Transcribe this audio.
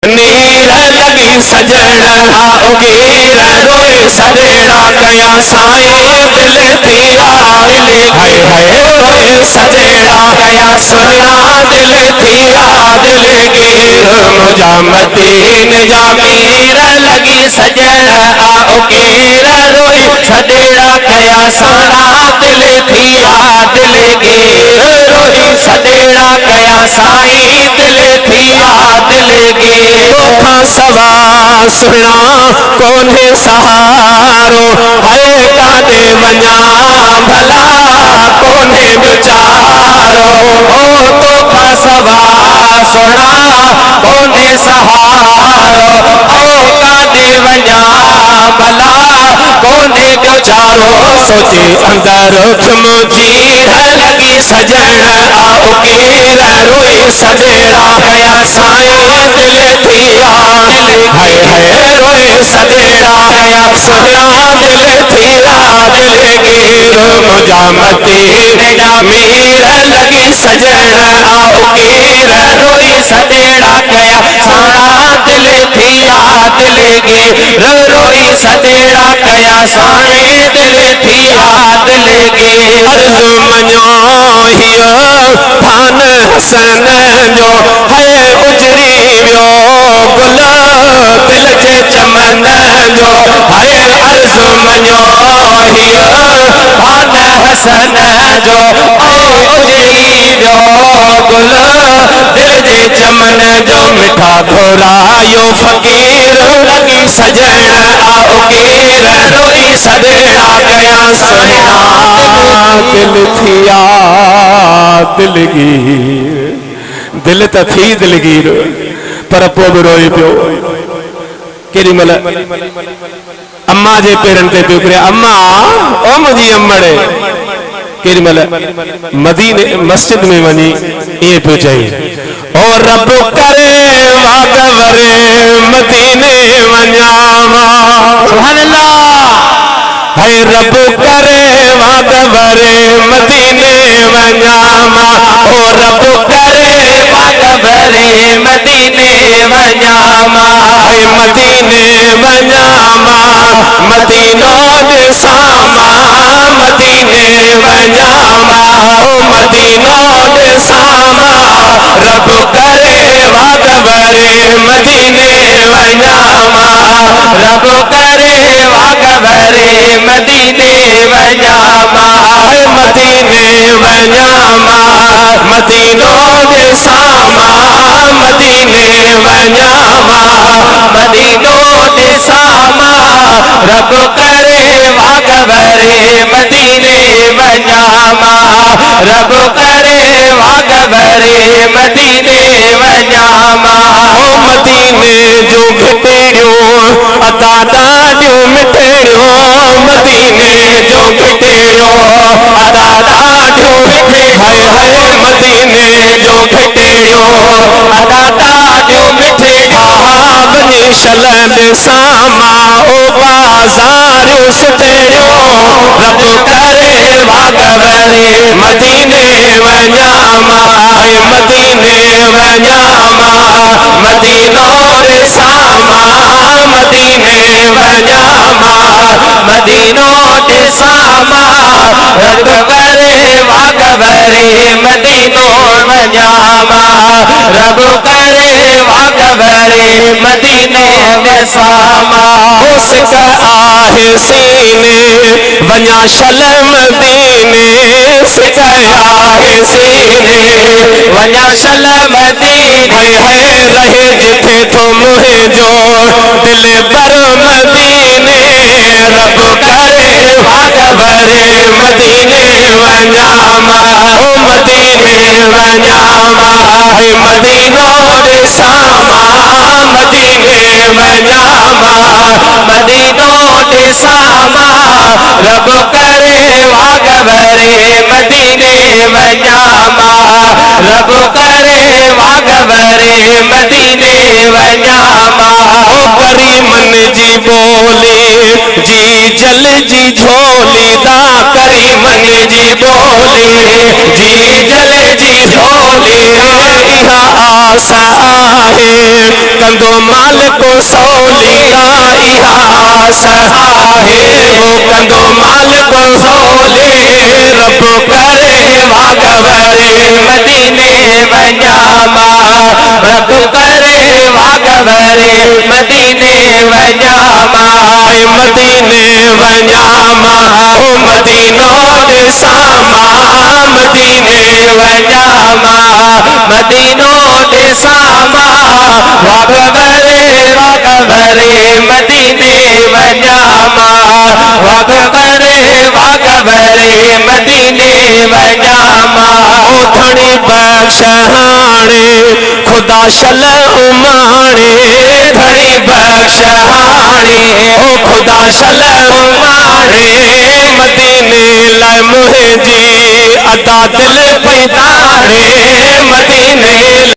नीर लगी सजड़ा गिर रोए सजड़ा कया साईं दिल थिया हाय हाय रोए सजड़ा कया सोना दिल थिया दिल गिर मुझा मदीन जा मीर लगी सजड़ा गिर रोए सजड़ा कया सोना दिल थिया दिल गिर रोए सजड़ा कया साईं दिल थिया दिल गिर तोखा सवा सुना कोने सहारो है कादे वञा भला कोने विचारो ओ तोखा सवा सुना कोने सहारो ओ कादे वञा भला कोने विचारो सोचे अंदर मुझी लगी सजड़ा गिर रोई सजड़ा कया साईं दिल थिया हाय हाय रोए सजड़ा कया सोना दिल थिया दिल गिर मुझा मदीन जा मीर लगी सजड़ा गिर रोई सजड़ा कया सोना दिल थिया दिल गिर रोई सजड़ा कया साईं दिल थिया दिल गिर अर्ज़ मञो हियो थान हसन जो है उजरी वियो गुल दिल जे चमन जो है अर्ज़ मञो हियो थान हसन जो उजरी वियो गुल दिल जे चमन जो मिठा घोरायो फकीर लगी सजड़ा गिर रोई सजड़ा कया सोना दिल थिया दिल त थी दिलगीर पर पोइ बि रोए पियो केॾी महिल अम्मा जे पेरनि ते पियो करे अम्मा ओ मुंहिंजी अम्मड़े केॾी महिल मदीने मस्जिद में वञी ईअं पियो चई ओ रब करे वागवरे मदीने वञा सुभान अल्लाह हाय रब करे वागवरे मदीने वञा ओ रब करे वागवरे मदीने वञा हाय मदीने वञा मदीनो ॾिसां मदीने वञा ओ मदीनो ॾिसां रब करे वागवरे मदीने वञा रब करे वागवरे मदीने वञा मदीने वञा मदीनो ॾिसां मदीने वञा मदीनो ॾिसां रब करे वागवरे मदीने वञा रब करे वागवरे मदीने वञा ओ मदीने जो घिटेड़ियो अदा ॾाढियूं मिठड़ियूं मदीने जो घिटेड़ियो अदा ॾाढियूं हाय हाय मदीने जो घिटेड़ियो अदा ॾाढियूं मिठड़ियूं वञी शल ॾिसां ओ बाज़ारियूं सुठड़ियूं रब करे वागवरे मदीने वञा हाय मदीने वञा मदीनो ॾिसां मदीने वञा मदीनो ॾिसां रब करे वागवरे मदीनो वञा रब करे वागवरे मदीने ॾिसां ओ सिक आहे सीने वञा शल मदीने सिक आहे सीने वञा शल मदीने है रहे जिथे तो मुंहिंजो दिल पर मदीने रब करे वागवरे मदीने वञा ओ मदीने वञा है मदीनो ॾिसां मदीने वञा मदीनो ॾिसां रब करे वागवरे मदीने वञा रब करे वागवरे मदीने वञा ओ करीमन जी बोली जी जल जी झोली दा करीमन जी बोली जी जल जी झोली इहा आसा है कंदो माल को सौली दा इहा आसा है वो कंदो माल को सौली रब करे वागवरे मदीने वजामा रब करे वागवरे मदीने वजामा मदीने वजामा ओ मदीनो दिसामा मदीने वजामा मदीनो दिसामा वागवरे वागवरे मदीने वजामा वागवरे वागवरे मदीने वजामा ओ धनी बख्शहाणे खुदा शल उमाणे धनी बख्शहाणे ओ खुदा शल उमाणे मदीने लाए मुझे जी अदा दिल बिदारे मदीने